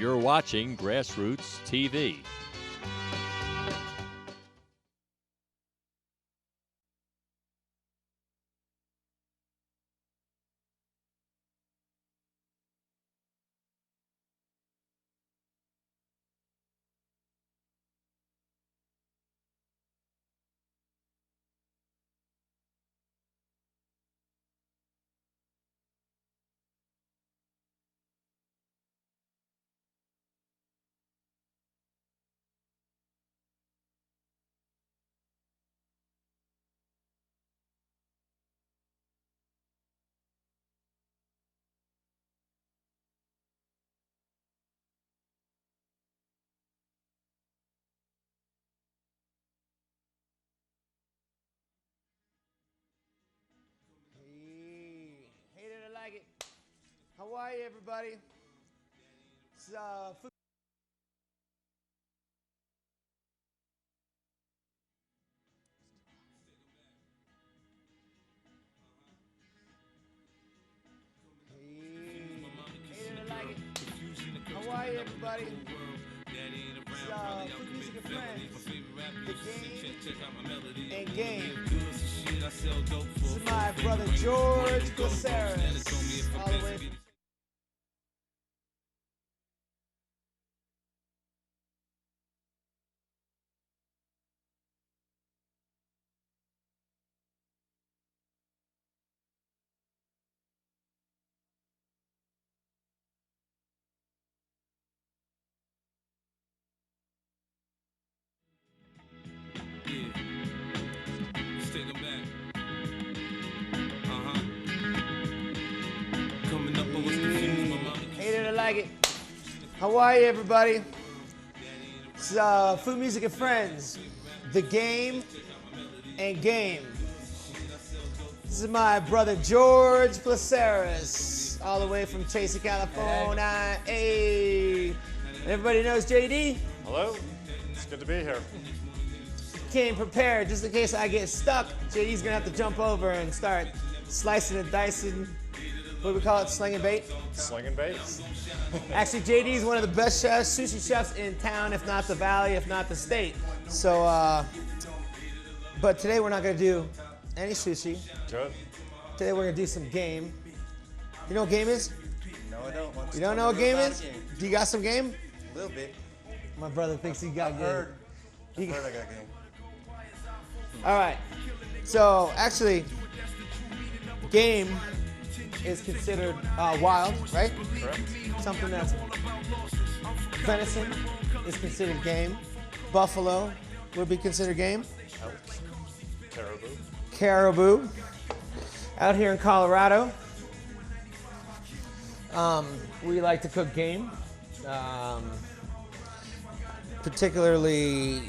You're watching GrassRoots TV. Hate it or like it. How are you, everybody? It's food. Hate it or like it. How are you, everybody? It's Food Music and Friends. The Game and Game. This is my brother George Placeres, all the way from Hate it or like it. How are you, everybody? It's Food Music and Friends. The Game and Game. This is my brother George Placeres, all the way from Chasey, California. Hey. Everybody knows JD? Hello, it's good to be here. Came prepared just in case I get stuck. JD's gonna have to jump over and start slicing and dicing. What do we call it? Slinging bait? Slinging bait? Actually, JD is one of the best chefs, sushi chefs in town, if not the valley, if not the state. So, but today we're not gonna do any sushi. Good. Today we're gonna do some game. You know what game is? No, I don't. You don't know what game is? Do you got some game? A little bit. My brother thinks he got game. I've heard I got game. All right. So actually, game is considered wild, right? Correct. Something that's venison is considered game. Buffalo would be considered game. Elk. Caribou. Caribou. Out here in Colorado, we like to cook game, particularly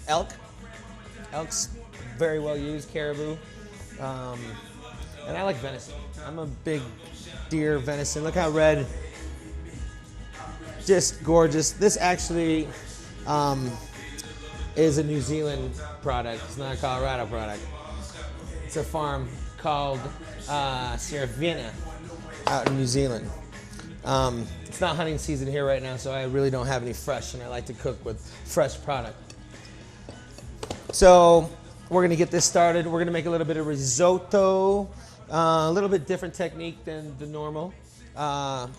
elk. Elk's very well used, caribou, and I like venison. I'm a big deer venison. Look how red, just gorgeous. This actually is a New Zealand product. It's not a Colorado product. It's a farm called Cervena out in New Zealand. It's not hunting season here right now, so I really don't have any fresh, and I like to cook with fresh product. So we're gonna get this started. We're gonna make a little bit of risotto, a little bit different technique than the normal.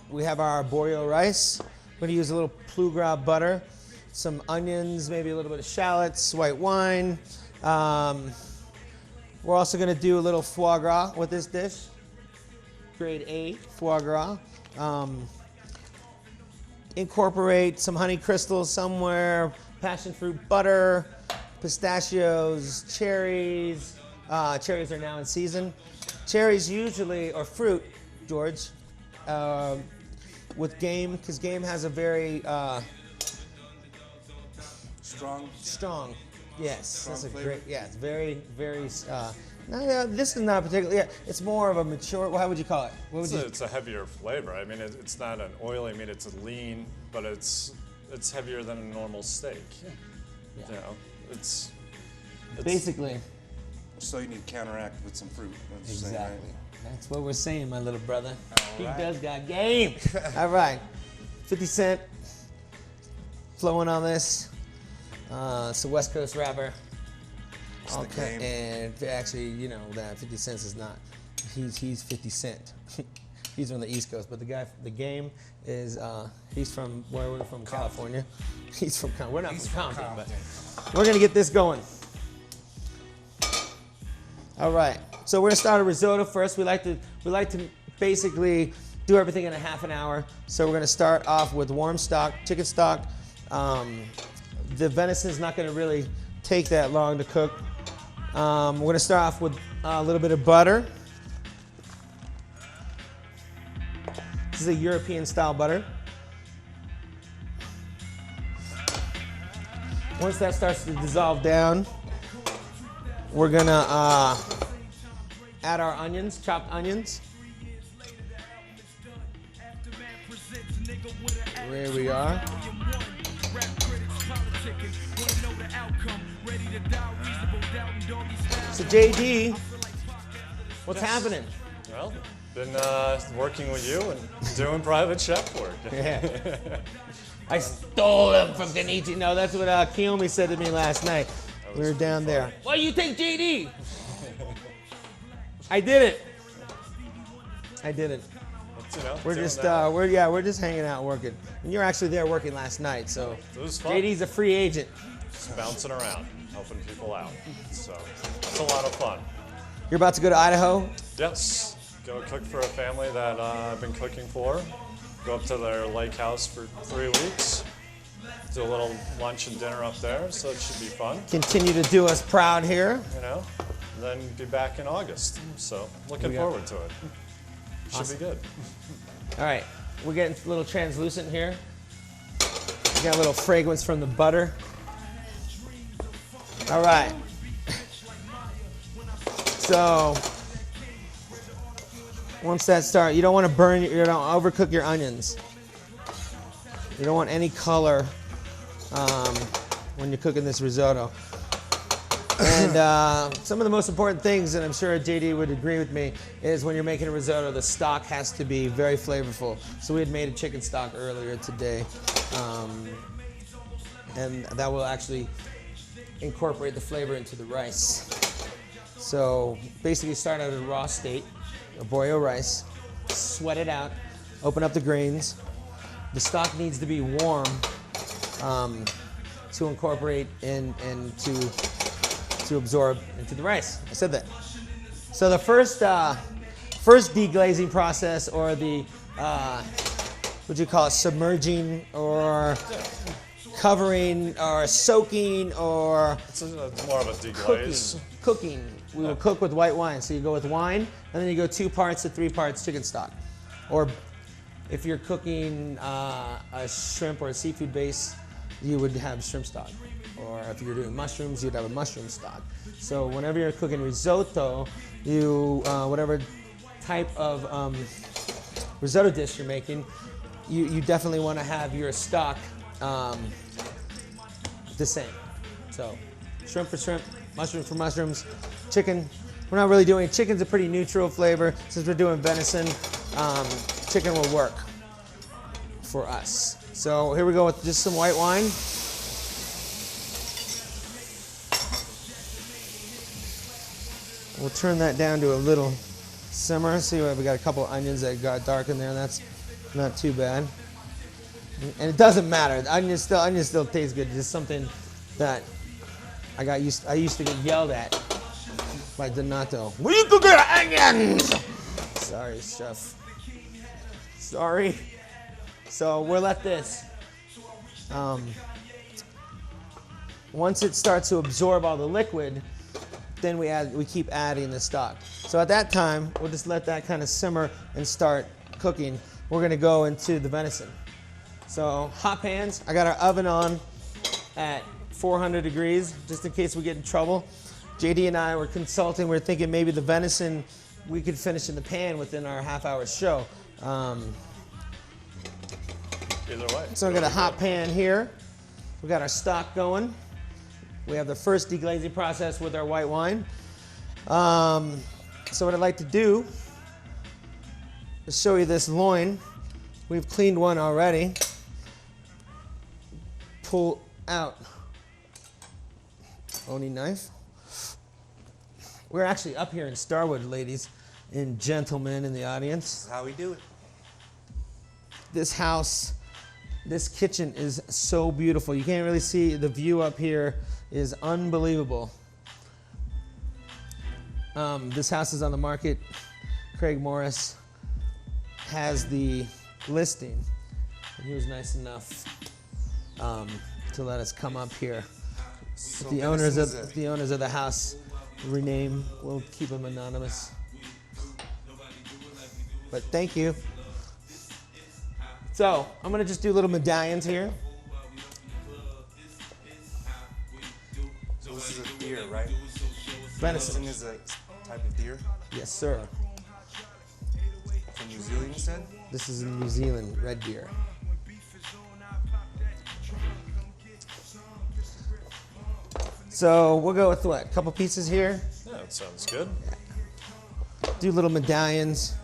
We have our arborio rice. We're gonna use a little plus gras butter, some onions, maybe a little bit of shallots, white wine. We're also gonna do a little foie gras with this dish, grade A foie gras. Incorporate some honey crystals somewhere, passion fruit butter, pistachios, cherries. Cherries are now in season. Cherries usually, or fruit, George, with game, because game has a very strong. Yes, Strong that's a flavor. great. Yeah, it's very, very. No, this is not particularly. Yeah, it's more of a mature. How would you call it? What would you? It's a heavier flavor. I mean, it's not an oily meat. It's lean, but it's heavier than a normal steak. Yeah. You know, it's Basically, So you need to counteract with some fruit. That's what you're saying, exactly. right? That's what we're saying, my little brother. All He right. does got game. All right, 50 Cent flowing on this. It's a West Coast rapper. It's the game. And actually, you know, that 50 Cent is not. He's 50 Cent. He's on the East Coast, but the game is, he's from, where we're from, California. He's from, we're not from Compton, but we're gonna get this going. All right, so we're gonna start a risotto first. We like to basically do everything in a half an hour. So we're gonna start off with warm stock, chicken stock. The venison is not gonna really take that long to cook. We're gonna start off with a little bit of butter. This is a European style butter. Once that starts to dissolve down, we're gonna add our onions, chopped onions. There we are. So JD, what's happening? Well, been working with you and doing private chef work. Yeah. I stole them from Kenichi. No, that's what Kiyomi said to me last night. We were down there. Well, you take JD. I didn't. But, you know, We're doing just that. we're just hanging out working. And you're actually there working last night, so It was fun. JD's a free agent. Just bouncing around, helping people out. So it's a lot of fun. You're about to go to Idaho. Yes, go cook for a family that I've been cooking for. Go up to their lake house for 3 weeks. Do a little lunch and dinner up there, so it should be fun. Continue to do us proud here. You know, and then be back in August. So looking forward to it. Should be good. All right, we're getting a little translucent here. We got a little fragrance from the butter. All right. So once that starts, you don't want to burn, you don't overcook your onions. You don't want any color when you're cooking this risotto. And some of the most important things, and I'm sure JD would agree with me, is when you're making a risotto, the stock has to be very flavorful. So we had made a chicken stock earlier today, and that will actually incorporate the flavor into the rice. So basically start out at a raw state, a boyo rice, sweat it out, open up the grains. The stock needs to be warm to incorporate and to absorb into the rice. I said that. So the first deglazing process, or the what do you call it, submerging or covering or soaking or It's more of a deglaze. cooking. We will cook with white wine. So you go with wine, and then you go 2 parts to 3 parts chicken stock. Or if you're cooking a shrimp or a seafood base, you would have shrimp stock. Or if you're doing mushrooms, you'd have a mushroom stock. So whenever you're cooking risotto, you whatever type of risotto dish you're making, you definitely want to have your stock the same. So shrimp for shrimp, mushrooms for mushrooms, chicken. We're not really doing, chicken's a pretty neutral flavor. Since we're doing venison, chicken will work for us. So here we go with just some white wine. We'll turn that down to a little simmer. See, we got a couple onions that got dark in there. That's not too bad. And it doesn't matter. The onions still taste good. It's just something that I used to get yelled at by Donato. Will you cook your onions? Sorry, chef. Sorry. So we'll let this. Once it starts to absorb all the liquid, then we keep adding the stock. So at that time, we'll just let that kind of simmer and start cooking. We're gonna go into the venison. So hot pans, I got our oven on at 400 degrees, just in case we get in trouble. JD and I were consulting, we were thinking maybe the venison we could finish in the pan within our half-hour show. Either way. So we got a hot pan here. We got our stock going. We have the first deglazing process with our white wine. So what I'd like to do is show you this loin. We've cleaned one already. pull out Oni knife. We're actually up here in Starwood, ladies and gentlemen in the audience. That's how we do it. This house, this kitchen is so beautiful. You can't really see the view up here is unbelievable. This house is on the market. Craig Morris has the listing. And he was nice enough to let us come up here. So The owners of the house rename. We'll keep them anonymous. But thank you. So I'm gonna just do little medallions here. So this is a deer, right? Venison. Venison is a type of deer. Yes, sir. From New Zealand, you said? This is in New Zealand, red deer. So we'll go with what? A couple pieces here. Yeah, that sounds good. Do little medallions.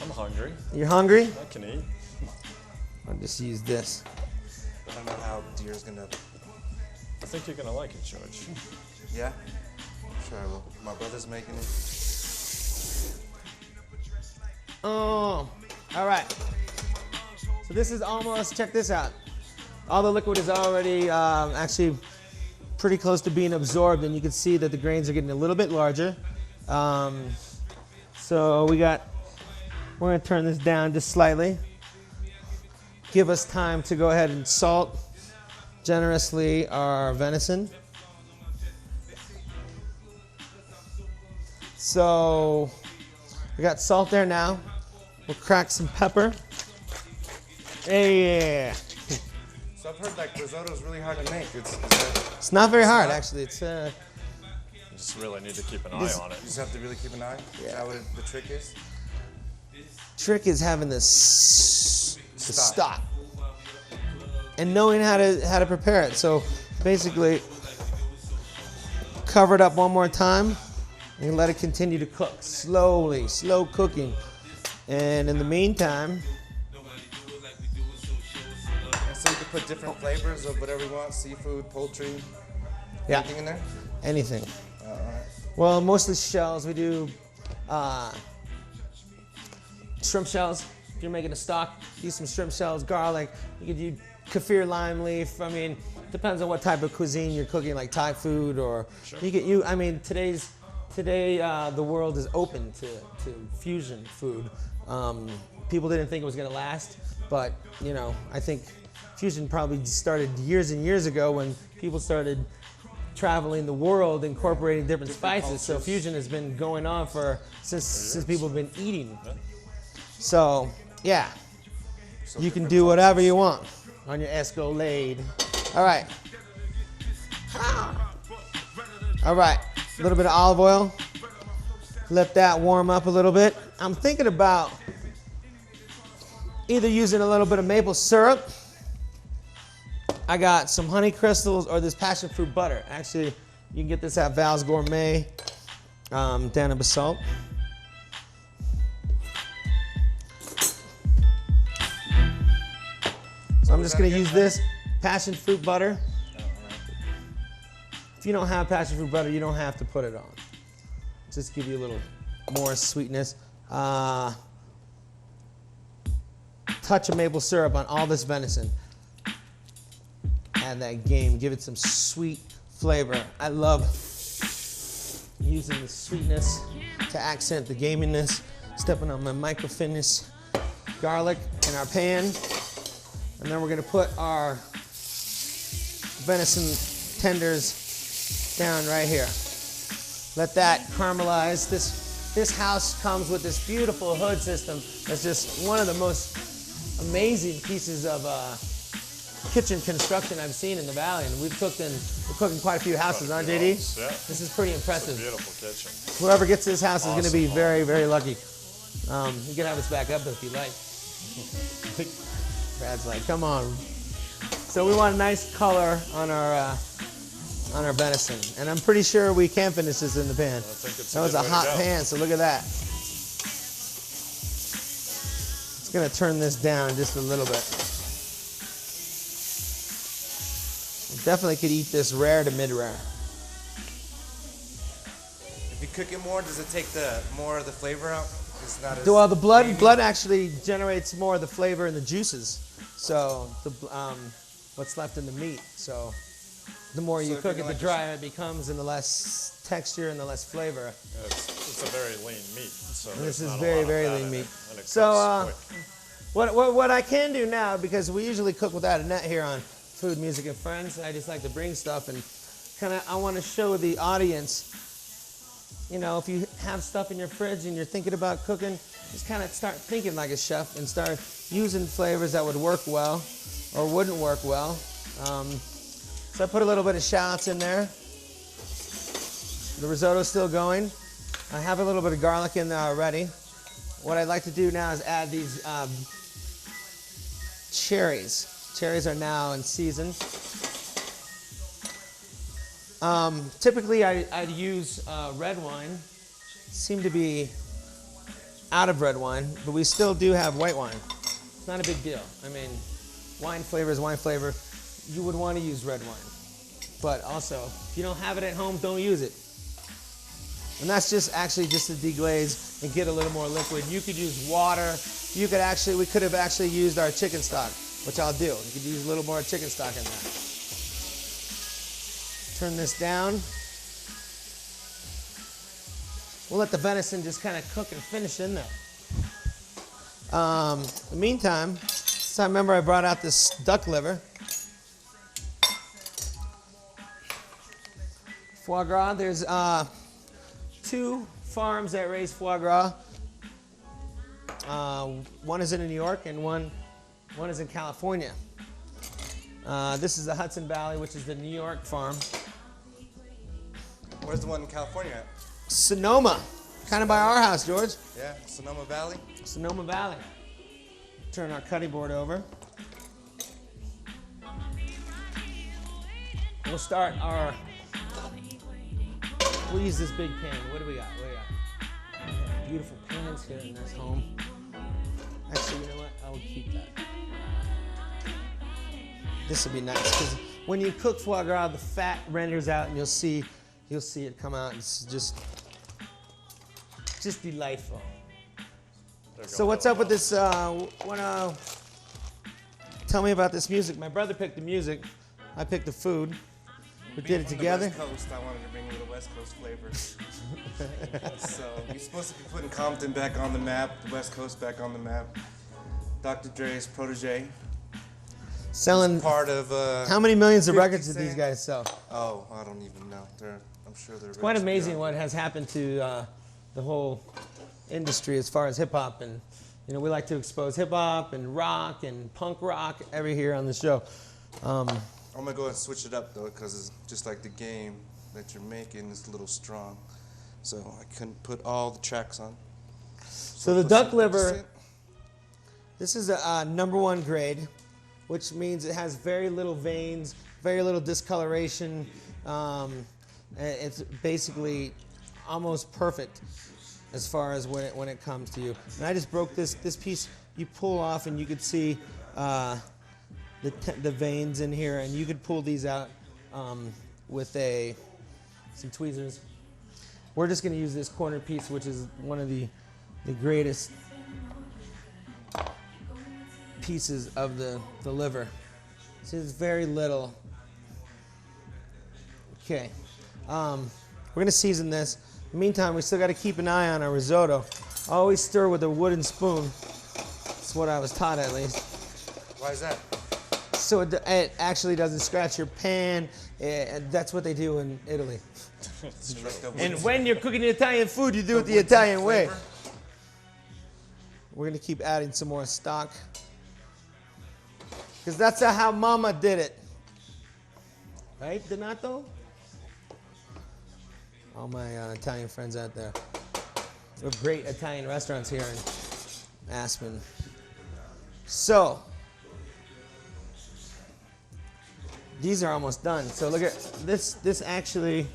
I'm hungry. You're hungry? I can eat. I'll just use this. I don't know how deer's gonna. I think you're gonna like it, George. Yeah? Sure I will. My brother's making it. Oh, all right. So this is almost, check this out. All the liquid is already actually pretty close to being absorbed, and you can see that the grains are getting a little bit larger. So we're gonna turn this down just slightly. Give us time to go ahead and salt generously our venison. So we got salt there now. We'll crack some pepper. Yeah. So I've heard like risotto is really hard to make. It's not very hard, actually. It's You just really need to keep an eye on it. You just have to really keep an eye. Yeah. Is that what the trick is? trick is having this stop and knowing how to prepare it. So basically, cover it up one more time and let it continue to cook slowly, slow cooking. And in the meantime, So you can put different flavors of whatever you want, seafood, poultry, yeah, anything in there? anything. All right. Well, mostly shells. We do shrimp shells. If you're making a stock, use some shrimp shells, garlic. You could use kaffir lime leaf. I mean, depends on what type of cuisine you're cooking, like Thai food or Sure. I mean, today the world is open to fusion food. People didn't think it was gonna last, but I think fusion probably started years and years ago when people started traveling the world, incorporating different spices. So fusion has been going on since people have been eating. So yeah, you can do whatever you want on your Escalade. All right. All right. A little bit of olive oil. Let that warm up a little bit. I'm thinking about either using a little bit of maple syrup. I got some honey crystals or this passion fruit butter. Actually, you can get this at Val's Gourmet down in Basalt. So I'm just gonna use this passion fruit butter. If you don't have passion fruit butter, you don't have to put it on. Just give you a little more sweetness. Touch of maple syrup on all this venison. Add that game, give it some sweet flavor. I love using the sweetness to accent the gaminess. Stepping on my micro-finish garlic in our pan. And then we're gonna put our venison tenders down right here. Let that caramelize. This house comes with this beautiful hood system. That's just one of the most amazing pieces of kitchen construction I've seen in the valley. And we're cooking quite a few houses, aren't JD? Yeah. This is pretty impressive. It's a beautiful kitchen. Whoever gets this house is going to be Awesome. very, very lucky. You can have us back up if you like. Brad's like, come on. So we want a nice color on our venison, and I'm pretty sure we can finish this in the pan. think it's That a was good a way to hot go. pan, so look at that. It's gonna turn this down just a little bit. Definitely could eat this rare to mid-rare. If you cook it more, does it take more of the flavor out? It's not as Well, the creamy? blood actually generates more of the flavor and the juices. So what's left in the meat. So the more you if cook you're it, the like drier it becomes, and the less texture and the less flavor. It's a very lean meat. So This there's is not a very, lot of very fat lean in meat. it, and it So cooks quick. what I can do now, because we usually cook without a net here on Food, Music, and Friends, I just like to bring stuff and I want to show the audience, you know, if you have stuff in your fridge and you're thinking about cooking, just kind of start thinking like a chef and start using flavors that would work well or wouldn't work well. So I put a little bit of shallots in there. The risotto's still going. I have a little bit of garlic in there already. What I'd like to do now is add these cherries. Cherries are now in season. Typically I'd use red wine. Seem to be out of red wine, but we still do have white wine. It's not a big deal. I mean, wine flavor is wine flavor. You would want to use red wine. But also, if you don't have it at home, don't use it. And that's just actually just to deglaze and get a little more liquid. You could use water. We could have actually used our chicken stock, which I'll do. You could use a little more chicken stock in there. Turn this down. We'll let the venison just kind of cook and finish in there. In the meantime, so I remember I brought out this duck liver. Foie gras, there's 2 farms that raise foie gras. One is in New York and one is in California. This is the Hudson Valley, which is the New York farm. Where's the one in California at? Sonoma, kind of by our house, George. Yeah, Sonoma Valley. Sonoma Valley. Turn our cutting board over. We'll start our, we'll use this big pan. What do we got? Beautiful pans here in this home. Actually, you know what? I will keep that. This will be nice because when you cook foie gras, the fat renders out, and you'll see it come out. It's just delightful. So what's up with this? Tell me about this music. My brother picked the music. I picked the food. We did it together. West Coast, I wanted to bring a little West Coast flavor. So you're supposed to be putting Compton back on the map, the West Coast back on the map. Dr. Dre's protege. Selling part of. How many millions of 50 records did these Cent. guys sell? Oh, I don't even know. I'm sure they're. It's quite amazing what has happened to the whole industry as far as hip hop, and you know we like to expose hip hop and rock and punk rock every here on the show. I'm gonna go and switch it up though, because it's just like the game that you're making is a little strong, so I couldn't put all the tracks on. So the duck liver, this is a #1 grade, which means it has very little veins, very little discoloration. It's basically almost perfect as far as when it comes to you. And I just broke this piece. You pull off, and you could see the veins in here, and you could pull these out with some tweezers. We're just going to use this corner piece, which is one of the greatest pieces of the liver. See, there's very little. Okay, we're going to season this. In the meantime, we still got to keep an eye on our risotto. Always stir with a wooden spoon. That's what I was taught, at least. Why is that? So it actually doesn't scratch your pan. That's what they do in Italy. And when you're cooking Italian food, you do it the Italian way. We're going to keep adding some more stock, because that's how Mama did it. Right, Donato? All my Italian friends out there. We have great Italian restaurants here in Aspen. So, these are almost done. So look at this actually,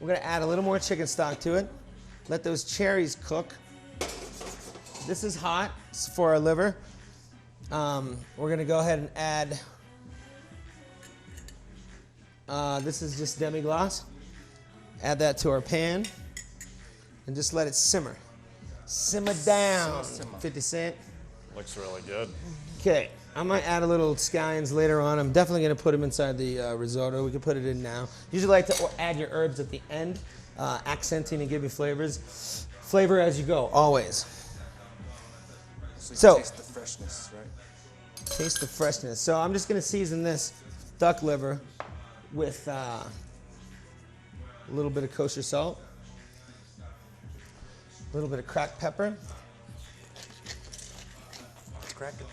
we're gonna add a little more chicken stock to it. Let those cherries cook. This is hot for our liver. We're gonna go ahead and add, this is just demi-glace. Add that to our pan and just let it simmer. Simmer down, 50 Cent. Looks really good. Okay, I might add a little scallions later on. I'm definitely gonna put them inside the risotto. We can put it in now. Usually like to add your herbs at the end, accenting and giving flavors. Flavor as you go, always. So you taste the freshness, right? Taste the freshness. So I'm just gonna season this duck liver with a little bit of kosher salt, a little bit of cracked pepper. Crack it.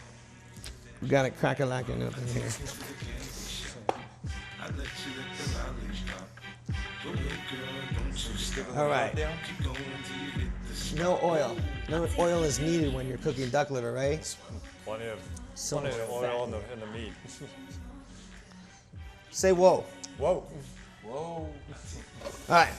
We got it crack-a-lacking up in here. All right. No oil. No oil is needed when you're cooking duck liver, right? Plenty of So oil in the meat. Say whoa. Whoa. Whoa. All right.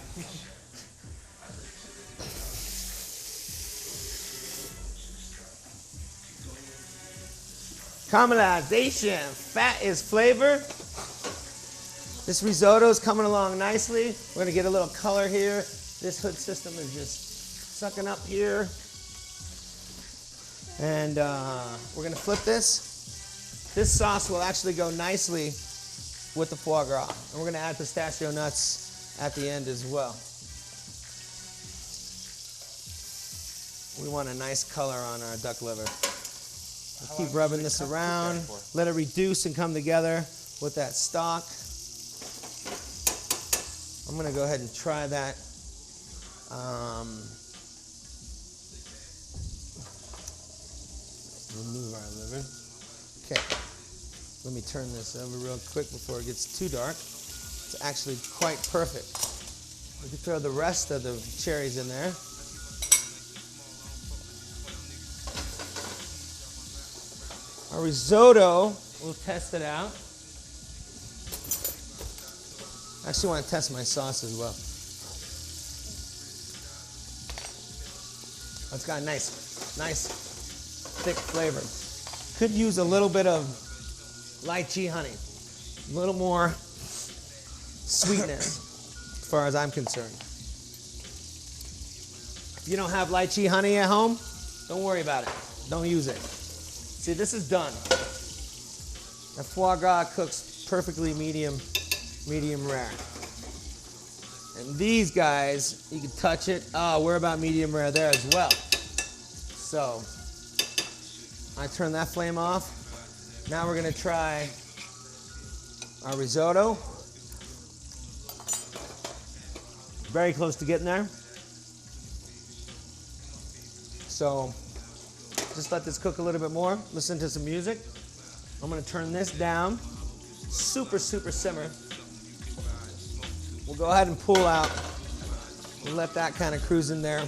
Caramelization. Fat is flavor. This risotto is coming along nicely. We're gonna get a little color here. This hood system is just sucking up here. And we're gonna flip this. This sauce will actually go nicely with the foie gras. And we're gonna add pistachio nuts at the end as well. We want a nice color on our duck liver. We'll keep rubbing this around. Let it reduce and come together with that stock. I'm gonna go ahead and try that. Remove our liver. Okay, let me turn this over real quick before it gets too dark. It's actually quite perfect. We can throw the rest of the cherries in there. Our risotto, we'll test it out. I actually want to test my sauce as well. It's got a nice, thick flavor. Could use a little bit of lychee honey. A little more sweetness, as far as I'm concerned. If you don't have lychee honey at home, don't worry about it. Don't use it. See, this is done. The foie gras cooks perfectly medium rare. And these guys, you can touch it. Oh, we're about medium rare there as well. So, I turn that flame off. Now we're gonna try our risotto. Very close to getting there. So, just let this cook a little bit more. Listen to some music. I'm gonna turn this down. Super simmer. We'll go ahead and pull out. We'll let that kind of cruise in there.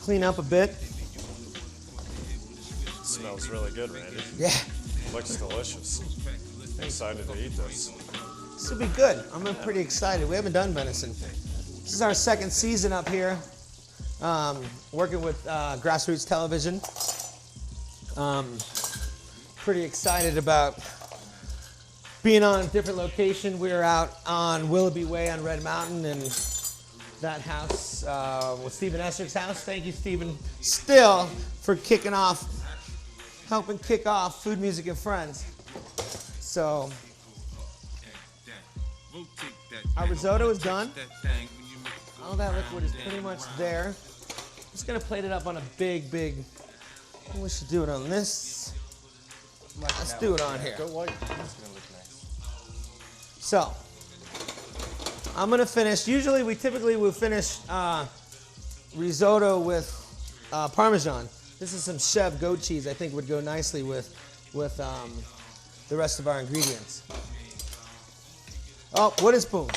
Clean up a bit. Smells really good, Randy. Yeah, Looks delicious. I'm excited to eat this. this will be good. I'm pretty excited. We haven't done venison. This is our second season up here, working with GrassRoots Television. Pretty excited about being on a different location. We were out on Willoughby Way on Red Mountain, and that house was Stephen Esser's house. Thank you, Stephen, still for helping kick off Food, Music, and Friends. So, our risotto is done. All that liquid is pretty much there. Just gonna plate it up on a big, we should do it on this. Let's do it on here. Go white. It's gonna look nice. So, I'm gonna finish. Usually, we typically will finish risotto with Parmesan. This is some Chev goat cheese. I think would go nicely with the rest of our ingredients. Oh, wooden spoon.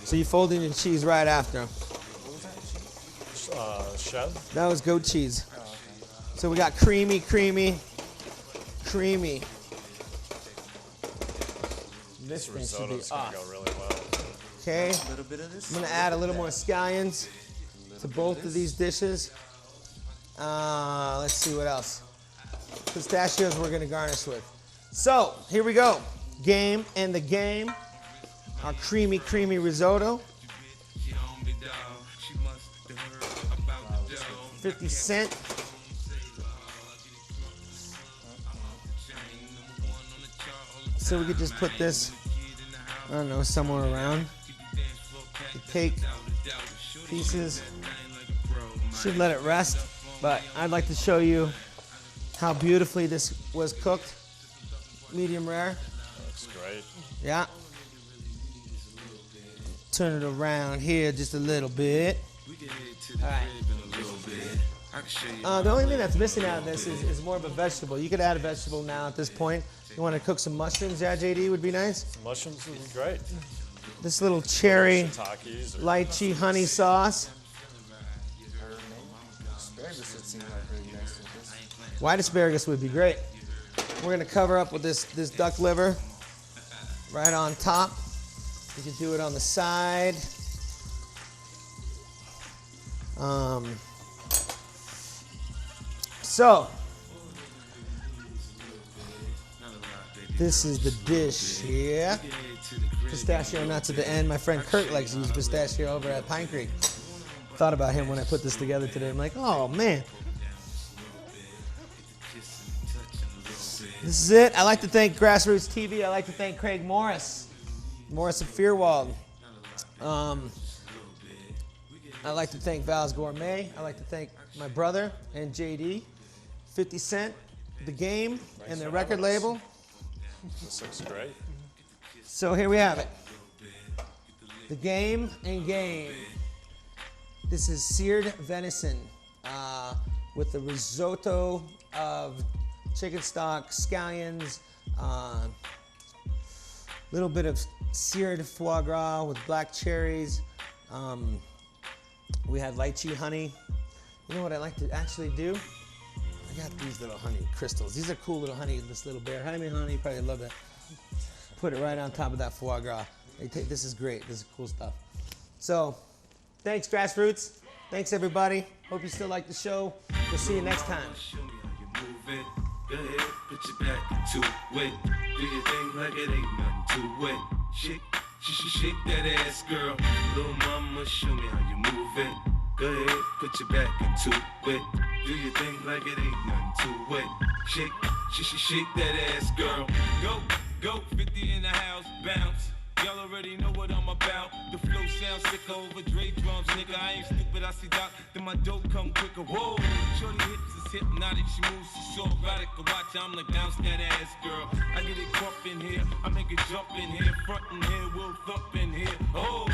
So you fold in your cheese right after. Chev? That was goat cheese. So we got creamy. This thing should be Risotto's gonna off. go really well. Okay, A little bit of this. I'm gonna add a little more scallions. to both of these dishes. Let's see what else. Pistachios we're gonna garnish with. So, here we go. Game and the game. Our creamy, creamy risotto. 50 cent. So we could just put this, I don't know, somewhere around. The cake pieces. Should let it rest, but I'd like to show you how beautifully this was cooked. Medium rare. Looks great. Yeah. Turn it around here just a little bit. All right. The only thing that's missing out of this is more of a vegetable. You could add a vegetable now at this point. You want to cook some mushrooms, yeah, JD, would be nice. Mushrooms would be great. This little cherry Shiitakes or lychee honey sauce. Asparagus would seem like really nice with this. White asparagus would be great. We're gonna cover up with this duck liver right on top. You can do it on the side. So, this is the dish here. Pistachio nuts at the end. My friend Kurt likes to use pistachio over at Pine Creek. Thought about him when I put this together today. I'm like, oh man. This is it. I like to thank GrassRoots TV. I like to thank Craig Morris of Fearwald. I like to thank Val's Gourmet. I like to thank my brother and JD, 50 Cent, The Game, and their record label. This looks great. So here we have it. The Game and Game. This is seared venison with the risotto of chicken stock, scallions, little bit of seared foie gras with black cherries. We had lychee honey. You know what I like to actually do? I got these little honey crystals. These are cool little honey, this little bear honey, you probably love that. Put it right on top of that foie gras. This is great, this is cool stuff. So, thanks GrassRoots. Thanks everybody. Hope you still like the show. We'll see you next time. Go ahead, put your back into it. Do your thing like it ain't nothing to it. Shake that ass, girl. Little mama, show me how you move it. Go ahead, put your back into it. Do your thing like it ain't nothing to it. Shake that ass, girl. Go, 50 in the house, bounce. Y'all already know what I'm about. The flow sounds sicker over Dre drums, nigga. I ain't stupid, I see Doc, then my dope come quicker. Whoa, shorty hips is hypnotic, she moves, she's so erotic. Watch, I'm like bounce that ass, girl. I get it crump in here, I make it jump in here, front in here, we'll thump in here. Oh.